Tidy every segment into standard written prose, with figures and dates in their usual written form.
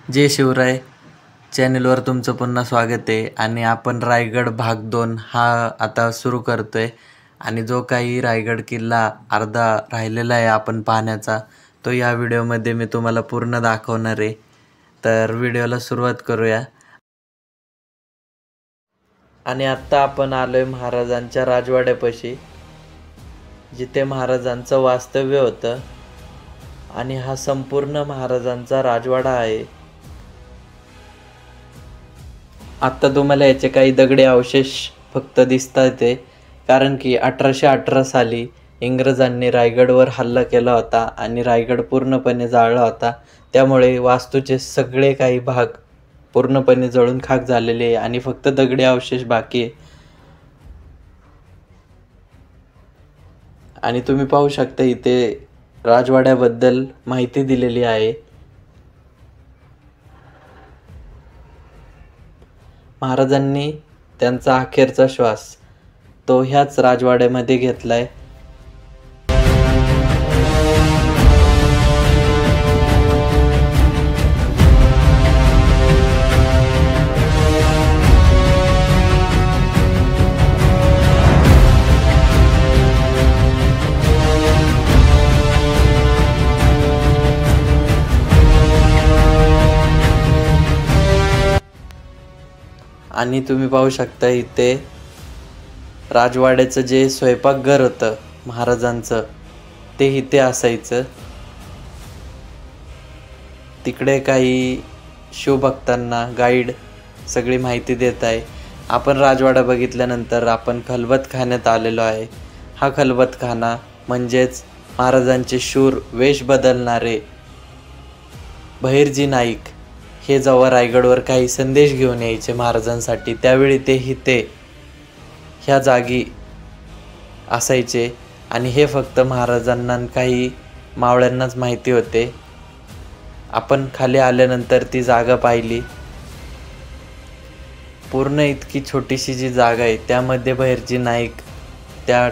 जय शिवराय चॅनलवर तुमचं पुन्हा स्वागत आहे। आणि आपण रायगड भाग 2 हा आता सुरू करतोय। आणि जो काही रायगड किल्ला अर्धा राहिलेला आहे आपण पाहण्याचा, तो या व्हिडिओमध्ये मी तुम्हाला पूर्ण दाखवणार आहे। तर व्हिडिओला सुरुवात करूया। आणि आता आपण आलोय महाराजांच्या राजवाड्यापाशी, जिथे महाराजांचं वास्तव्य होतं। आणि हा संपूर्ण महाराजांचा राजवाडा आहे। आता तुम्हाला याचे काही दगडी अवशेष फक्त दिसतात ते, कारण की 1818 साली इंग्रजांनी रायगडवर हल्ला केला होता आणि रायगड पूर्णपणे जाळला होता। त्यामुळे वास्तूचे सगळे काही भाग पूर्णपणे जळून खाक झालेले आहे आणि फक्त दगडी अवशेष बाकी आहे। आणि तुम्ही पाहू शकता इथे राजवाड्याबद्दल माहिती दिलेली आहे। महाराजांनी त्यांचा अखेरचा श्वास तो ह्याच राजवाड्यामध्ये घेतलाय। आणि तुम्ही पाहू शकता इथे राजवाड्याचं जे स्वयंपाकघर होतं महाराजांचं, ते इथे असायचं। तिकडे काही शिवभक्तांना गाईड सगळी माहिती देत आहे। आपण राजवाडा बघितल्यानंतर आपण खलबतखान्यात आलेलो आहे। हा खलबतखाना म्हणजेच महाराजांचे शूर वेश बदलणारे बहिर्जी नाईक हे जेव्हा रायगडवर काही संदेश घेऊन यायचे महाराजांसाठी, त्यावेळी ते इथे ह्या जागी असायचे। आणि हे फक्त महाराजांना काही मावळ्यांनाच माहिती होते। आपण खाली आल्यानंतर ती जागा पाहिली। पूर्ण इतकी छोटीशी जी जागा आहे त्यामध्ये बहिर्जी नाईक त्या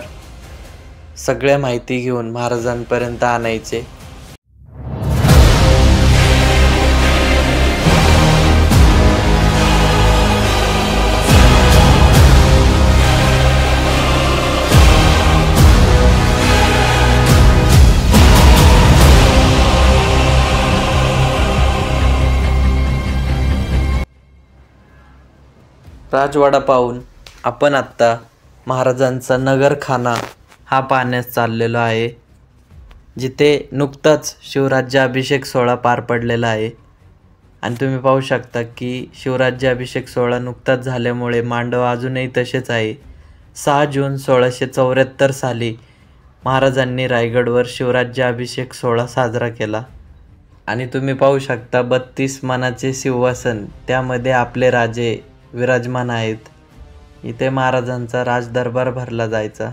सगळ्या माहिती घेऊन महाराजांपर्यंत आणायचे। राजवाडा पाहून आपण आत्ता महाराजांचा नगरखाना हा पाहण्यास चाललेलो आहे, जिथे नुकताच शिवराज्याभिषेक सोहळा पार पडलेला आहे। आणि तुम्ही पाहू शकता की शिवराज्याभिषेक सोहळा नुकताच झाल्यामुळे मांडव अजूनही तसेच आहे। 6 जून 1674 साली महाराजांनी रायगडवर शिवराज्याभिषेक सोहळा साजरा केला। आणि तुम्ही पाहू शकता 32 मानाचे सिंहासन, त्यामध्ये आपले राजे विराजमान आहेत। इथे महाराजांचा राजदरबार भरला जायचा।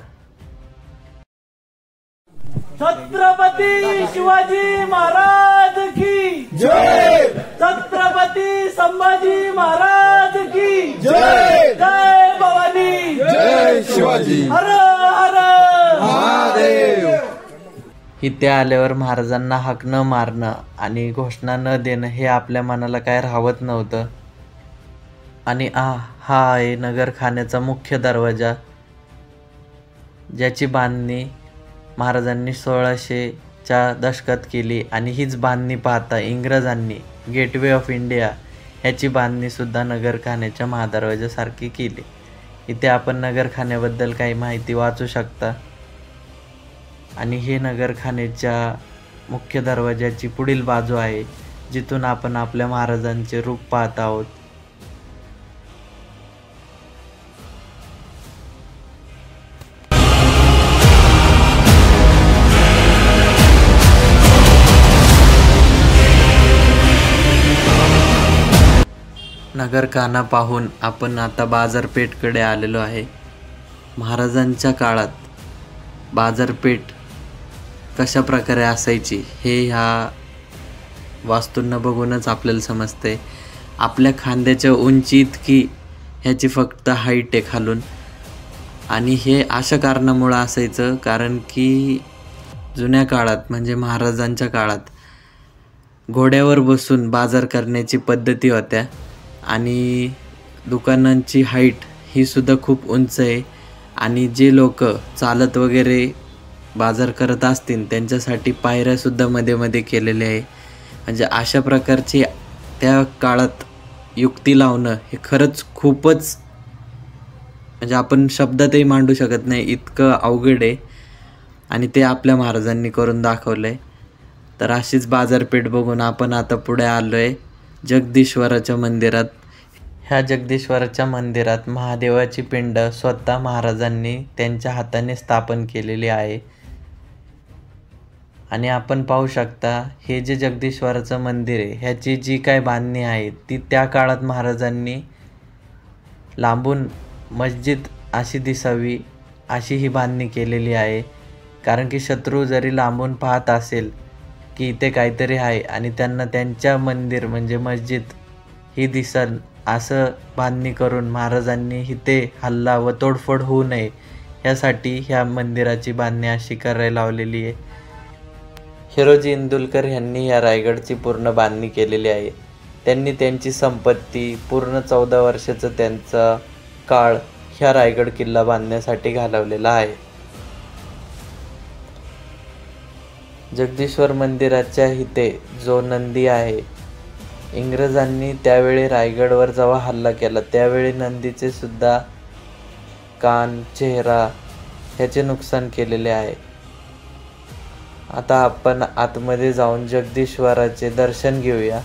छत्रपती शिवाजी महाराज की जय, छत्रपती संभाजी महाराज की जय, जय भवानी, जय शिवाजी, हर हर महादेव। इथे आल्यावर महाराजांना हाक न मारणं आणि घोषणा न देणं हे आपल्या मनाला काय राहत नव्हतं। आणि हा आहे नगरखान्याचा मुख्य दरवाजा, ज्याची बांधणी महाराजांनी 1600च्या दशकात केली। आणि हीच बांधणी पाहता इंग्रजांनी गेटवे ऑफ इंडिया ह्याची बांधणीसुद्धा नगरखान्याच्या महादरवाजासारखी केली। इथे आपण नगरखान्याबद्दल काही माहिती वाचू शकता। आणि हे नगरखान्याच्या मुख्य दरवाजाची पुढील बाजू आहे, जिथून आपण आपल्या महाराजांचे रूप पाहत आहोत। नगरखाना पाहून आपण आता बाजारपेठकडे आलेलो आहे। महाराजांच्या काळात बाजारपेठ कशा प्रकारे असायची हे ह्या वास्तूंना बघूनच आपल्याला समजते। आपल्या खांद्याच्या उंची इतकी ह्याची फक्त हाईट आहे खालून। आणि हे अशा कारणामुळं असायचं, कारण की जुन्या काळात म्हणजे महाराजांच्या काळात घोड्यावर बसून बाजार करण्याची पद्धती होत्या आणि दुकानांची हाईट ही सुद्धा खूप उंच आहे आणि जे लोक चालत वगैरे बाजार करत असतील त्यांच्यासाठी पायऱ्यासुद्धा मध्ये मध्ये केलेल्या आहे. म्हणजे अशा प्रकारची त्या काळात युक्ती लावणं हे खरंच खूपच म्हणजे आपण शब्दातही मांडू शकत नाही इतकं अवघड आहे आणि ते आपल्या महाराजांनी करून दाखवलं आहे. तर अशीच बाजारपेठ बघून आपण आता पुढे आलो आहे जगदीश्वराच्या मंदिरात. ह्या जगदीश्वराच्या मंदिरात महादेवाची पिंड स्वतः महाराजांनी त्यांच्या हाताने स्थापन केलेली आहे आणि आपण पाहू शकता हे जे जगदीश्वराचं मंदिर आहे ह्याची जी काय बांधणी आहे ती त्या काळात महाराजांनी लांबून मस्जिद अशी दिसावी अशी ही बांधणी केलेली आहे. कारण की शत्रू जरी लांबून पाहत असेल की इथे काहीतरी आहे आणि त्यांना त्यांच्या मंदिर म्हणजे मस्जिद ही दिसल असं बांधणी करून महाराजांनी इथे हल्ला व तोडफोड होऊ नये यासाठी ह्या मंदिराची बांधणी अशी करायला लावलेली आहे. हिरोजी इंदुलकर यांनी या रायगडची पूर्ण बांधणी केलेली आहे. त्यांनी त्यांची संपत्ती पूर्ण 14 वर्षाचा त्यांचा काळ ह्या रायगड किल्ला बांधण्यासाठी घालवलेला आहे. जगदीश्वर मंदिराच्या इथे जो नंदी आहे इंग्रजांनी त्यावेळी रायगडवर जेव्हा हल्ला केला त्यावेळी नंदीचे सुद्धा कान चेहरा ह्याचे नुकसान केलेले आहे. आता आपण आतमध्ये जाऊन जगदीश्वराचे दर्शन घेऊया.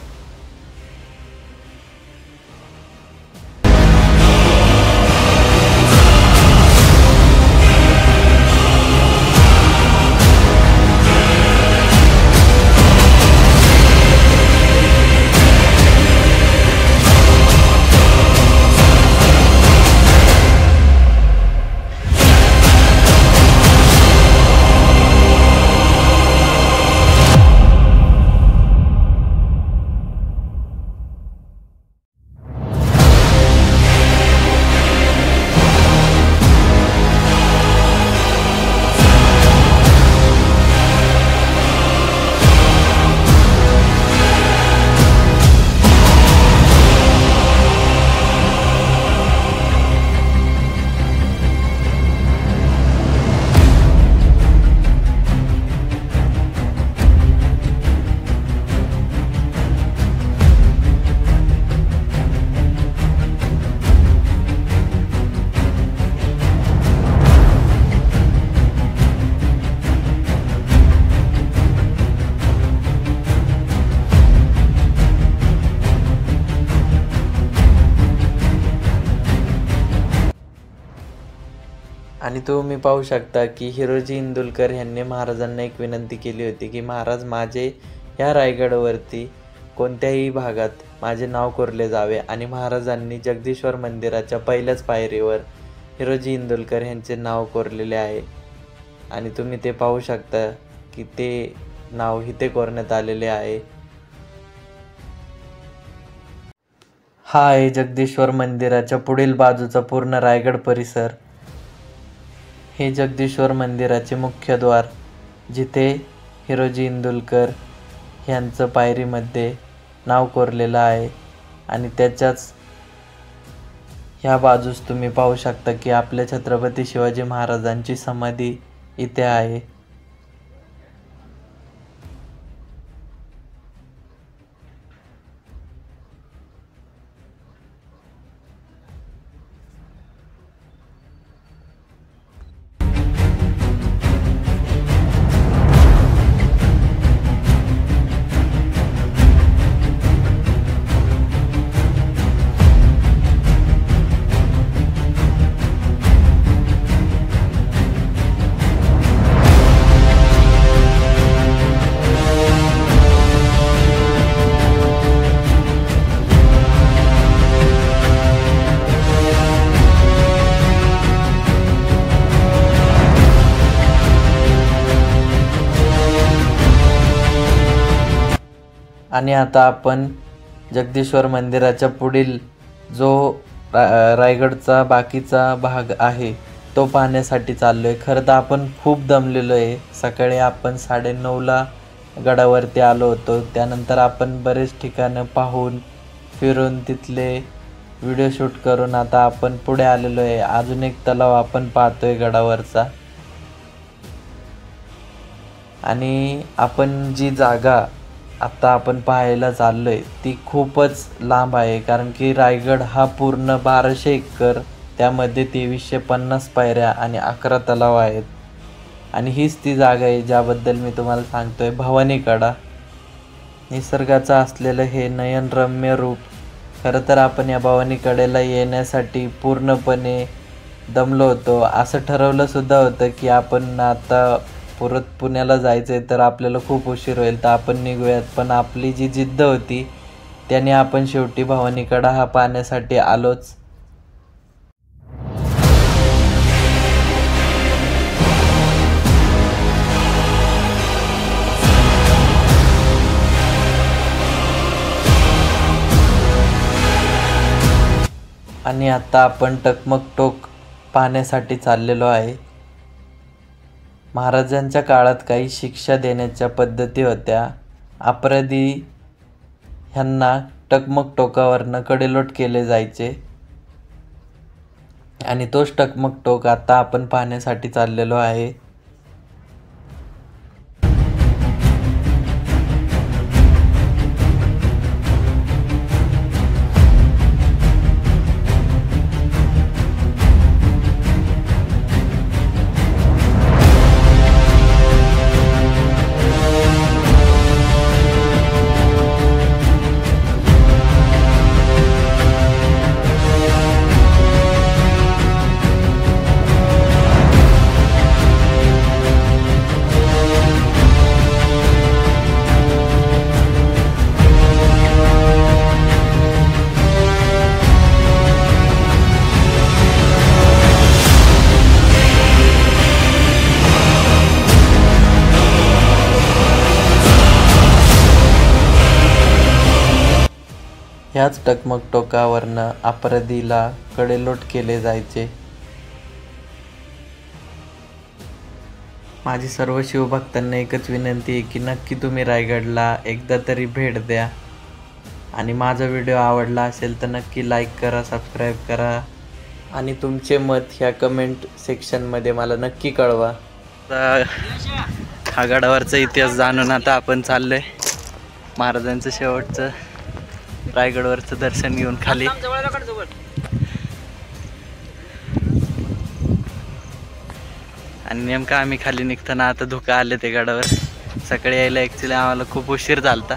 आणि तुम्ही पाहू शकता की हिरोजी इंदुलकर यांनी महाराजांना एक विनंती केली होती की महाराज माझे ह्या रायगडवरती कोणत्याही भागात माझे नाव कोरले जावे आणि महाराजांनी जगदीश्वर मंदिराच्या पहिल्याच पायरीवर हिरोजी इंदुलकर यांचे नाव कोरलेले आहे आणि तुम्ही ते पाहू शकता की ते नाव इथे कोरण्यात आलेले आहे. हा आहे जगदीश्वर मंदिराच्या पुढील बाजूचा पूर्ण रायगड परिसर. हे जगदीश्वर मंदिराचे मुख्य द्वार जिथे हिरोजी इंदुलकर यांचं पायरीमध्ये नाव कोरलेलं आहे आणि त्याच्याच ह्या बाजूस तुम्ही पाहू शकता की आपल्या छत्रपती शिवाजी महाराजांची समाधी इथे आहे. आणि आता आपण जगदीश्वर मंदिराच्या पुढील जो रायगडचा बाकीचा भाग आहे तो पाहण्यासाठी चाललो आहे. खरं तर आपण खूप दमलेलो आहे. सकाळी आपण 9:30ला गडावरती आलो होतो. त्यानंतर आपण बरेच ठिकाणं पाहून फिरून तिथले व्हिडिओ शूट करून आता आपण पुढे आलेलो आहे. अजून एक तलाव आपण पाहतोय गडावरचा. आणि आपण जी जागा आता आपण पाहायला चाललोय ती खूपच लांब आहे, कारण की रायगड हा पूर्ण 1200 एकर, त्यामध्ये 2350 पायऱ्या आणि 11 तलाव आहेत. आणि हीच ती जागा आहे ज्याबद्दल मी तुम्हाला सांगतोय, भवानीकडा. निसर्गाचं असलेलं हे नयनरम्य रूप. खरं तर आपण या भवानीकडेला येण्यासाठी पूर्णपणे दमलो होतो. असं ठरवलं सुद्धा होतं की आपण आता परत पुण्याला जायचं आहे, तर आपल्याला खूप उशीर होईल, तर आपण निघूयात. पण आपली जी जिद्द होती त्याने आपण शेवटी भवानीकडा हा पाहण्यासाठी आलोच. आणि आता आपण टकमक टोक पाहण्यासाठी चाललेलो आहे. महाराजांच्या काळात काही शिक्षा देण्याच्या पद्धती होत्या. अपराधी ह्यांना टकमक टोकावरनं कडेलोट केले जायचे. आणि तोच टकमक टोक आता आपण पाहण्यासाठी चाललेलो आहे. ह्याच टकमक टोकावरनं अपराधीला कडेलोट केले जायचे. माझी सर्व शिवभक्तांना एकच विनंती आहे की नक्की तुम्ही रायगडला एकदा तरी भेट द्या. आणि माझा व्हिडिओ आवडला असेल तर नक्की लाईक करा, सबस्क्राईब करा आणि तुमचे मत ह्या कमेंट सेक्शनमध्ये मला नक्की कळवा. हा गडावरचा इतिहास जाणून आता आपण चाललोय महाराजांचं शेवटचं रायगडवरचं दर्शन घेऊन खाली. आणि नेमकं आम्ही खाली निघताना आता धुकं आले ते गडावर. सकाळी यायला ॲक्च्युली आम्हाला खूप उशीर झालता.